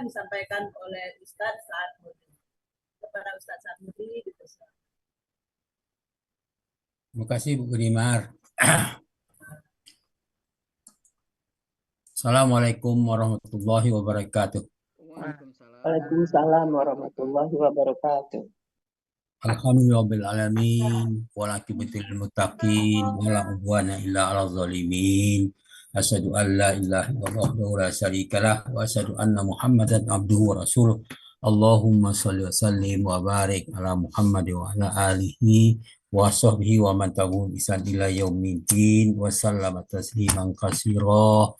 akan disampaikan oleh Ustadz Sarmudi. Kepada Ustadz Sarmudi dipersilakan. Terima kasih Bu Grimar. Assalamualaikum warahmatullahi wabarakatuh. Waalaikumsalam warahmatullahi wabarakatuh. Alhamdulillahirabbil alamin wal aqibatul muttaqin wala udwana illa 'alal zalimin. Asyhadu an la ilaha illallah wa la syarikalah wa asyhadu anna Muhammadan abduhu wa rasuluh. Allahumma shalli wa sallim wa barik ala Muhammad wa ala alihi wa sahbihi wa man tabi'ahum bi ihsan ila yaumiddin wa sallama tasliman katsira.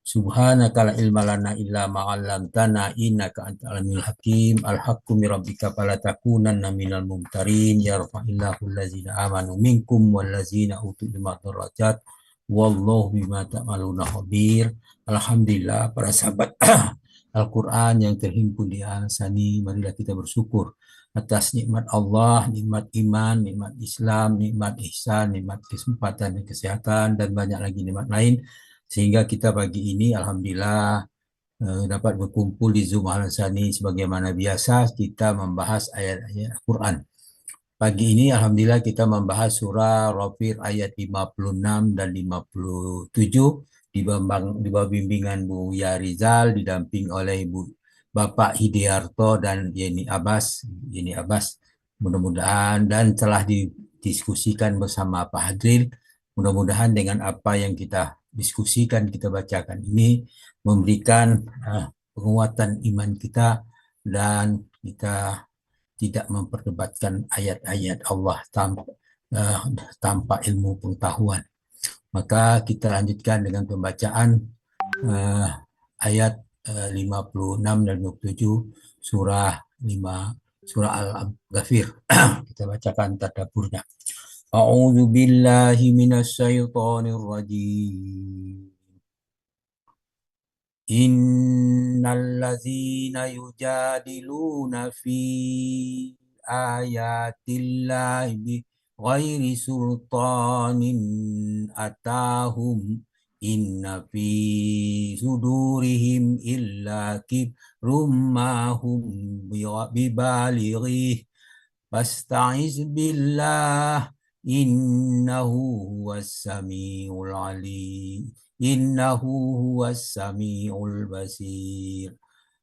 Subhanaka la ilma lana illa ma 'allamtana innaka antal alimul hakim. Al-haqqu min rabbika fala takunanna minal mumtarin. Yarfa'illahu allazina amanu minkum wallazina utul ilma darajat. Wallahu bima ta'maluna khabir. Alhamdulillah para sahabat Al-Qur'an yang terhimpun di Al-Sani, marilah kita bersyukur atas nikmat Allah, nikmat iman, nikmat Islam, nikmat ihsan, nikmat kesempatan dan kesehatan, dan banyak lagi nikmat lain, sehingga kita pagi ini alhamdulillah dapat berkumpul di Zoom Al-Sani sebagaimana biasa kita membahas ayat-ayat Al-Quran. Pagi ini alhamdulillah kita membahas surah Ghafir ayat 56 dan 57 di bawah bimbingan Bu Yarizal, didamping oleh Bapak Hidiarto dan Yeni Abbas. Mudah-mudahan, dan telah didiskusikan bersama Pak Hadril. Mudah-mudahan dengan apa yang kita diskusikan, kita bacakan ini memberikan penguatan iman kita, dan kita tidak memperdebatkan ayat-ayat Allah tanpa ilmu pengetahuan. Maka kita lanjutkan dengan pembacaan ayat 56 dan 57 surah Al-Ghafir. Kita bacakan tadaburnya. A'udzu billahi minasyaitonir rajim. Innallazina yujadiluna fi ayatillahi bi ghairi sultanin atahum inna fi sudurihim illa kibrum ma hum bibalighi fasta'iz billah innahu huwas samiul alim. Innahu huwas samiul basir.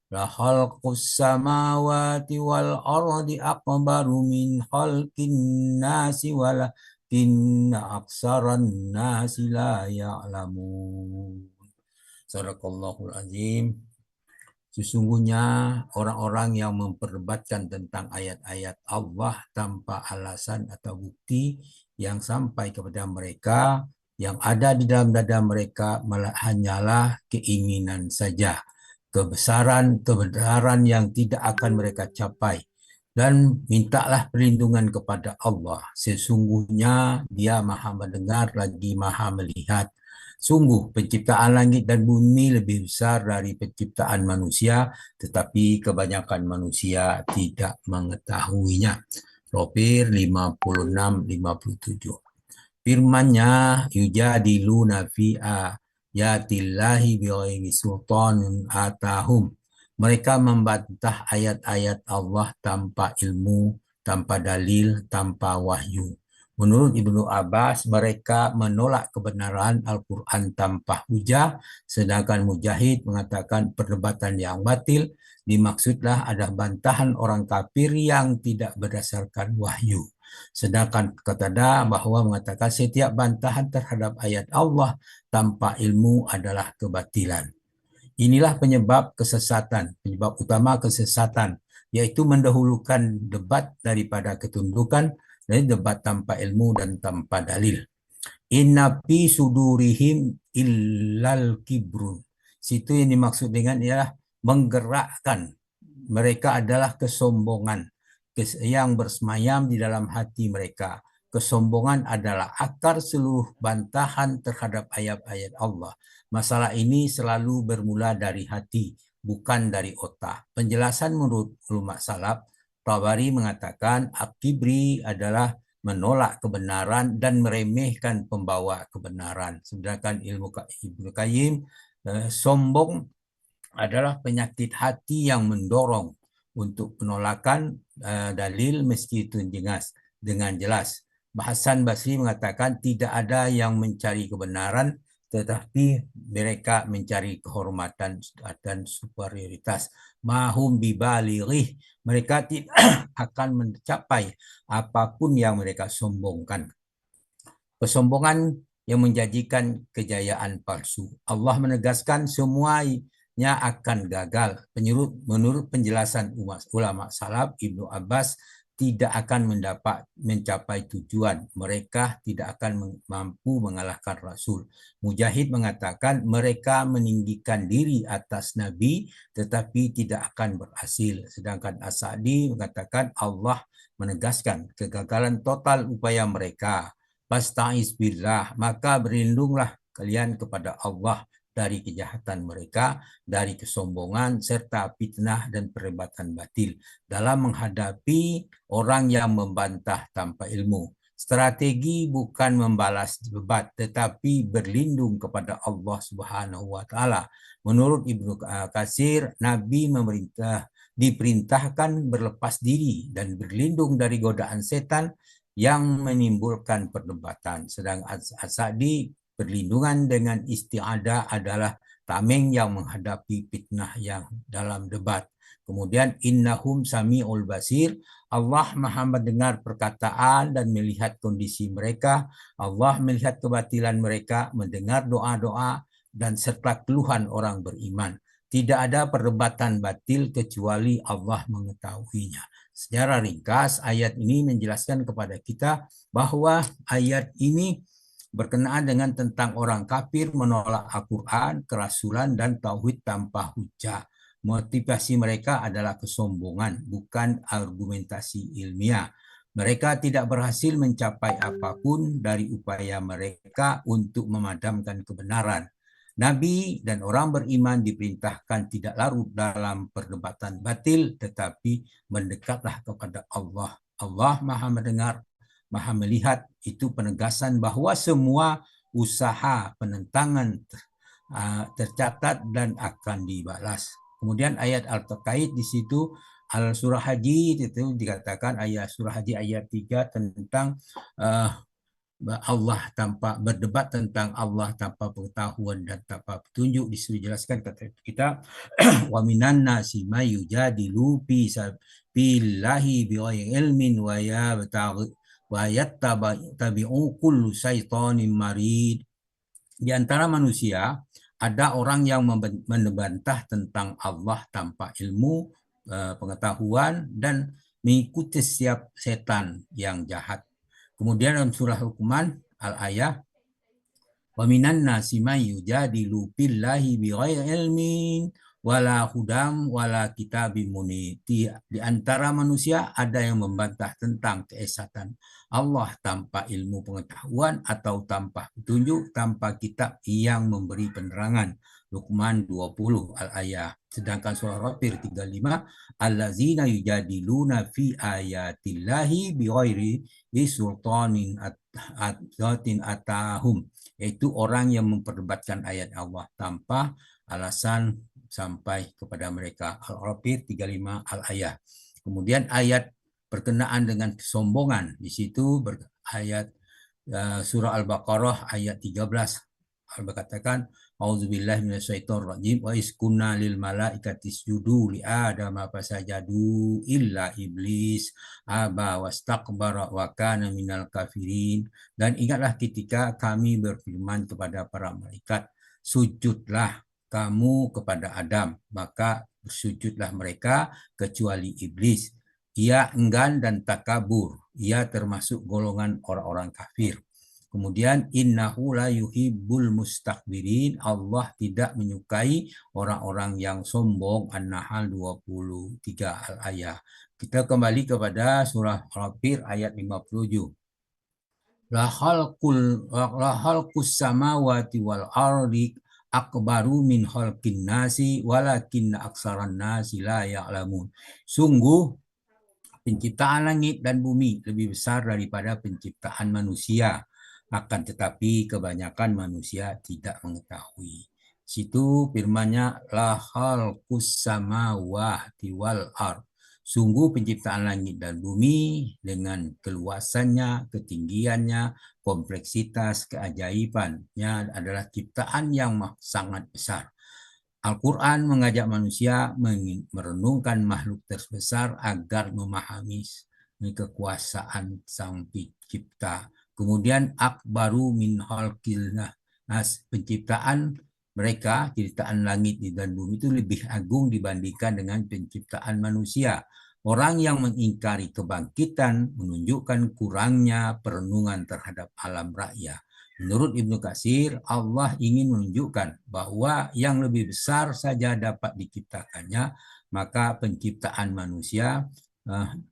La khalqus samawati wal ardi akbaru min khalqin nasi walakinna aksaran nasi la ya'lamun. Sadaqallahul azim. Sesungguhnya orang-orang yang memperdebatkan tentang ayat-ayat Allah tanpa alasan atau bukti yang sampai kepada mereka, yang ada di dalam dada mereka hanyalah keinginan saja, kebenaran yang tidak akan mereka capai. Dan mintalah perlindungan kepada Allah. Sesungguhnya Dia Maha mendengar lagi Maha melihat. Sungguh penciptaan langit dan bumi lebih besar dari penciptaan manusia, tetapi kebanyakan manusia tidak mengetahuinya. Ghafir 56-57. Firman-Nya, yujadiluna fi ayatillahi bighairi sultanin atahum. Mereka membantah ayat-ayat Allah tanpa ilmu, tanpa dalil, tanpa wahyu. Menurut Ibnu Abbas, mereka menolak kebenaran Al-Quran tanpa hujah, sedangkan Mujahid mengatakan perdebatan yang batil dimaksudlah ada bantahan orang kafir yang tidak berdasarkan wahyu. Sedangkan Qatadah bahwa mengatakan setiap bantahan terhadap ayat Allah tanpa ilmu adalah kebatilan. Inilah penyebab kesesatan, penyebab utama kesesatan, yaitu mendahulukan debat daripada ketundukan, dari debat tanpa ilmu dan tanpa dalil. Inna fi sudurihim illal kibru. Situ yang dimaksud dengan ialah menggerakkan. Mereka adalah kesombongan yang bersemayam di dalam hati mereka. Kesombongan adalah akar seluruh bantahan terhadap ayat-ayat Allah. Masalah ini selalu bermula dari hati, bukan dari otak. Penjelasan menurut ulama salaf, Tabari mengatakan Al-Kibri adalah menolak kebenaran dan meremehkan pembawa kebenaran. Sedangkan Ibnu Qayyim, sombong adalah penyakit hati yang mendorong untuk penolakan dalil meski itu dengan jelas. Hasan Basri mengatakan tidak ada yang mencari kebenaran, tetapi mereka mencari kehormatan dan superioritas. Mahum bibaligih, mereka tidak akan mencapai apapun yang mereka sombongkan. Kesombongan yang menjanjikan kejayaan palsu. Allah menegaskan semuanya akan gagal. Menurut penjelasan ulama salaf, Ibnu Abbas tidak akan mencapai tujuan. Mereka tidak akan mampu mengalahkan Rasul. Mujahid mengatakan mereka meninggikan diri atas Nabi tetapi tidak akan berhasil. Sedangkan As-Sa'di mengatakan Allah menegaskan kegagalan total upaya mereka. Fasta'iz billah, maka berlindunglah kalian kepada Allah dari kejahatan mereka, dari kesombongan, serta fitnah dan perdebatan batil dalam menghadapi orang yang membantah tanpa ilmu. Strategi bukan membalas debat, tetapi berlindung kepada Allah Subhanahu wa Ta'ala. Menurut Ibnu Katsir, Nabi diperintahkan berlepas diri dan berlindung dari godaan setan yang menimbulkan perdebatan. Sedang As-Sa'di perlindungan dengan isti'adah adalah tameng yang menghadapi fitnah yang dalam debat. Kemudian innahum sami'ul basir, Allah Maha mendengar perkataan dan melihat kondisi mereka. Allah melihat kebatilan mereka, mendengar doa-doa dan serta keluhan orang beriman. Tidak ada perdebatan batil kecuali Allah mengetahuinya. Secara ringkas, ayat ini menjelaskan kepada kita bahwa ayat ini berkenaan dengan tentang orang kafir menolak Al-Quran, kerasulan, dan tauhid tanpa hujah. Motivasi mereka adalah kesombongan, bukan argumentasi ilmiah. Mereka tidak berhasil mencapai apapun dari upaya mereka untuk memadamkan kebenaran. Nabi dan orang beriman diperintahkan tidak larut dalam perdebatan batil, tetapi mendekatlah kepada Allah. Allah Maha mendengar, Maha melihat. Itu penegasan bahwa semua usaha penentangan tercatat dan akan dibalas. Kemudian ayat al-terkait di situ surah Haji itu dikatakan surah Haji ayat 3 tentang Allah tanpa berdebat tentang Allah tanpa pengetahuan dan tanpa petunjuk. Disuruh jelaskan kata kita wa minan nasi may yujadilu fi sabilillahi bighairi ilmin wa yattabi'u kullu syaitanin marid. Di antara manusia ada orang yang membantah tentang Allah tanpa ilmu, pengetahuan, dan mengikuti setiap setan yang jahat. Kemudian dalam surah Luqman al-ayah wa minan nasi may yujadilu billahi bighairi ilmin wala hudam wala kitabim munir. Di antara manusia ada yang membantah tentang keesatan Allah tanpa ilmu pengetahuan atau tanpa petunjuk, tanpa kitab yang memberi penerangan. Luqman 20 al-ayah. Sedangkan surah Ghafir 35, allazina yujadiluna fi ayatillahi bighairi sultanin atahum, yaitu orang yang memperdebatkan ayat Allah tanpa alasan sampai kepada mereka. Al-Ghafir 35 al-ayah. Kemudian ayat berkenaan dengan kesombongan di situ ayat surah Al-Baqarah ayat 13. Allah berkatakan auzubillahi minasyaitonir rajim wa iskunna lil malaikati isjudu li adama fasajadu illa iblis aba wastakbara wa kana minal kafirin. Dan ingatlah ketika kami berfirman kepada para malaikat, sujudlah kamu kepada Adam, maka bersujudlah mereka kecuali iblis. Ia enggan dan takabur, ia termasuk golongan orang-orang kafir. Kemudian innahu la yuhibbul mustakbirin, Allah tidak menyukai orang-orang yang sombong. An-Nahl 23 al-ayah. Kita kembali kepada surah Ghafir ayat 57. La khalqus samawati wal ardi akbaru min khalqin nasi walakinna aksaran nasi la ya'lamun. Sungguh penciptaan langit dan bumi lebih besar daripada penciptaan manusia, akan tetapi kebanyakan manusia tidak mengetahui. Situ firman-Nya la khalqus samawati wal ard. Sungguh penciptaan langit dan bumi dengan keluasannya, ketinggiannya, kompleksitas, keajaibannya adalah ciptaan yang sangat besar. Al-Quran mengajak manusia merenungkan makhluk terbesar agar memahami kekuasaan Sang Pencipta. Kemudian akbaru min khalqil nas, penciptaan mereka, ciptaan langit dan bumi itu lebih agung dibandingkan dengan penciptaan manusia. Orang yang mengingkari kebangkitan menunjukkan kurangnya perenungan terhadap alam raya. Menurut Ibnu Katsir, Allah ingin menunjukkan bahwa yang lebih besar saja dapat diciptakannya, maka penciptaan manusia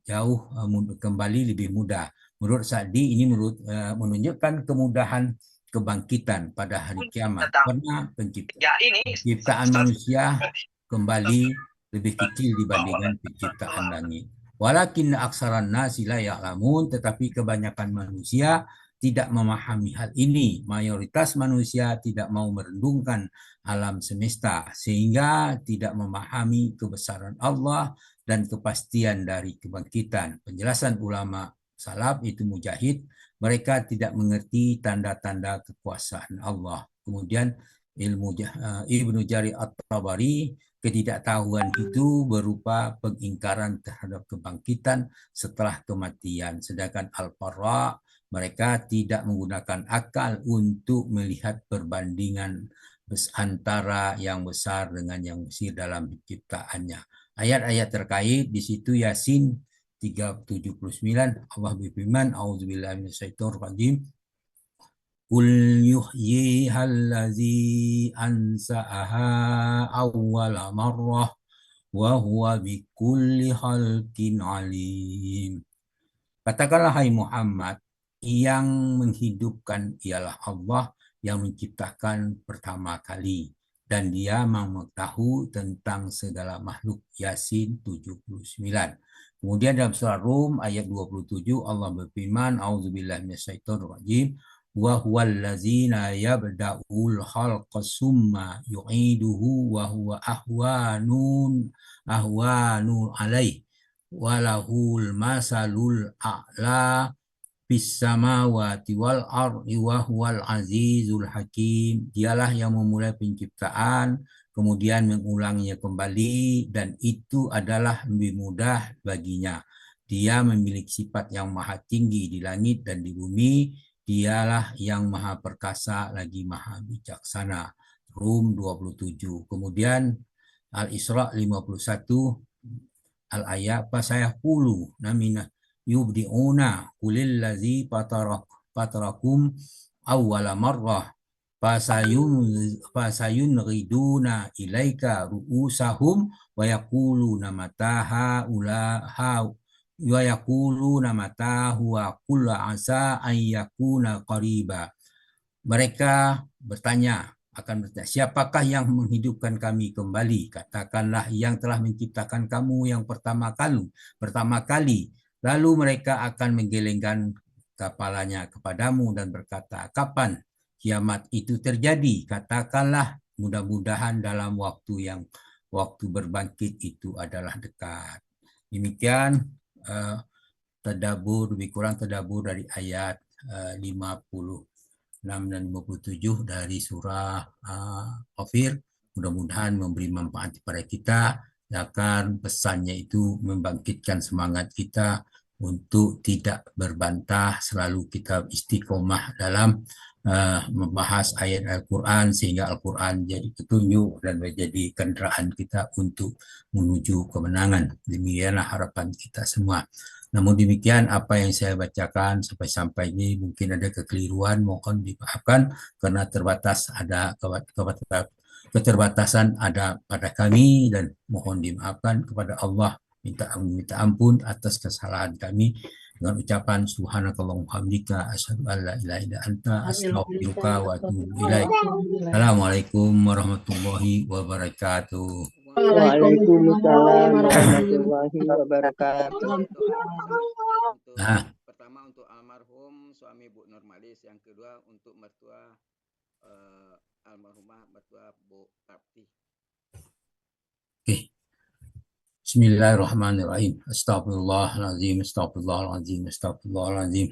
jauh kembali lebih mudah. Menurut Sa'di ini menunjukkan kemudahan kebangkitan pada hari kiamat, karena penciptaan manusia kembali lebih kecil dibandingkan penciptaan langit. Walakin aksaran nasi la ya'lamun, tetapi kebanyakan manusia tidak memahami hal ini. Mayoritas manusia tidak mau merenungkan alam semesta, sehingga tidak memahami kebesaran Allah dan kepastian dari kebangkitan. Penjelasan ulama salaf itu Mujahid, mereka tidak mengerti tanda-tanda kekuasaan Allah. Kemudian Ibnu Jarir At-Tabari, ketidaktahuan itu berupa pengingkaran terhadap kebangkitan setelah kematian. Sedangkan Al-Farra, mereka tidak menggunakan akal untuk melihat perbandingan antara yang besar dengan yang kecil dalam penciptaannya. Ayat-ayat terkait di situ Yasin 379, Allah berfirman, A'udzubillahi minasyaitonir rajim. Qul yuhyyihallazi ansa'aha awwala marrah wa huwa bikulli khalqin alim. Katakanlah hai Muhammad, yang menghidupkan ialah Allah yang menciptakan pertama kali, dan Dia mengetahui tentang segala makhluk. Yasin 79. Kemudian dalam surah Rum ayat 27 Allah berfirman, A'udzubillahi minasyaitonir rajim, wa huwallazina yabda'ul khalqa summa yu'iduhu wa huwa ahwanu alaih walahul masalul a'la fis samawati wal ardi wa huwal azizul hakim. Dialah yang memulai penciptaan, kemudian mengulangnya kembali, dan itu adalah lebih mudah baginya. Dia memiliki sifat yang maha tinggi di langit dan di bumi. Dialah yang maha perkasa lagi maha bijaksana. Rum 27. Kemudian Al-Isra 51, al-ayat fasayaqulu namina yubdi'una kulillazi fatarakum awwala marrah fasayunghiduna ilaika ru'usahum wa yaquluna mataha wa yaquluna matahu wa qul asa an yakuna qariba. Mereka akan bertanya, siapakah yang menghidupkan kami kembali? Katakanlah, yang telah menciptakan kamu yang pertama kali. Lalu mereka akan menggelengkan kepalanya kepadamu dan berkata, kapan kiamat itu terjadi? Katakanlah, mudah-mudahan dalam waktu berbangkit itu adalah dekat. Demikian lebih kurang tadabbur dari ayat 56 dan 57 dari surah Ghafir. Mudah-mudahan memberi manfaat kepada kita, akan pesannya itu membangkitkan semangat kita untuk tidak berbantah, selalu kita istiqomah dalam membahas ayat Al-Quran, sehingga Al-Quran jadi petunjuk dan menjadi kendaraan kita untuk menuju kemenangan. Demikianlah harapan kita semua. Namun demikian, apa yang saya bacakan sampai ini mungkin ada kekeliruan, mohon dimaafkan karena keterbatasan ada pada kami, dan mohon dimaafkan kepada Allah, minta ampun atas kesalahan kami dengan ucapan subhanakallahumma hamdika asyhadu an la ilaha illa anta astaghfiruka wa atubu ilaik. Assalamualaikum warahmatullahi wabarakatuh. Waalaikumsalam warahmatullahi wabarakatuh. Pertama untuk almarhum suami Bu Nurmalis, yang kedua untuk mertua almarhumah Batua Bu Tapti. Oke. Bismillahirrahmanirrahim. Astagfirullahaladzim, astagfirullahaladzim, astagfirullahaladzim.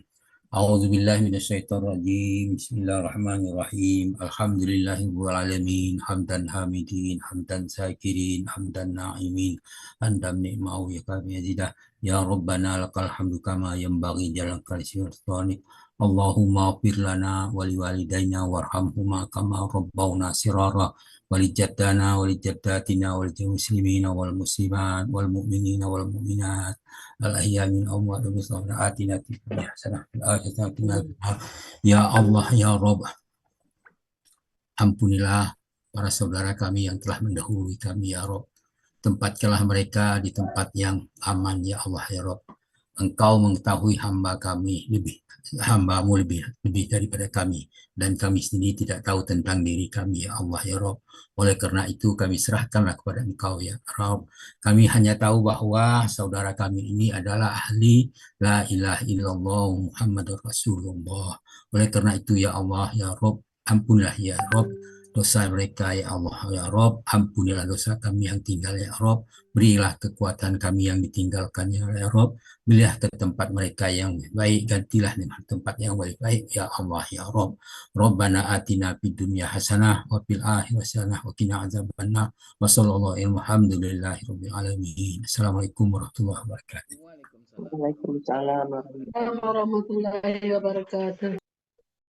A'udzu billahi minasyaitonir rajim. Bismillahirrahmanirrahim. Alhamdulillahirabbil alamin. Hamdan hamidin, hamdan syakirin, hamdan na'imin, hamdan ni'mau ya kami yazidah. Ya Rabbana lakal hamdu kama yanbaghi jalal sultanik. Allahumma ighfir lana wa liwalidayna warhamhuma kama rabbawna sirara. ولجدنا ولجداتنا وللمسلمين والمسلمات والمؤمنين والمؤمنات الأحياء من أموات المسلمين آتنا في الدنيا حسنة وفي الآخرة حسنة. Ya Allah, ya Rabb, ampunilah para saudara kami yang telah mendahului kami, ya Rabb. Tempatkanlah mereka di tempat yang aman, ya Allah, ya Rabb. Engkau mengetahui hambamu lebih daripada kami, dan kami sendiri tidak tahu tentang diri kami, ya Allah, ya Rabb. Oleh karena itu kami serahkanlah kepada Engkau, ya Rabb. Kami hanya tahu bahwa saudara kami ini adalah ahli la ilaha illallah Muhammadur Rasulullah. Oleh karena itu, ya Allah, ya Rabb, ampunilah, ya Rabb, dosa mereka, ya Allah, ya Rabb. Ampunilah dosa kami yang tinggal, ya Rabb. Berilah kekuatan kami yang ditinggalkan, ya Rabb. Berilah ke tempat mereka yang baik, gantilah dengan tempat yang baik-baik, ya Allah, ya Rabb. Rabbana atina fid dunya hasanah wa fil akhirati hasanah wa qina adzabannar. Wa sallallahu alhamdulillahi rabbil alamin. Assalamualaikum warahmatullahi wabarakatuh. Waalaikumsalam. Waalaikumsalam warahmatullahi Warahmatullahi wabarakatuh.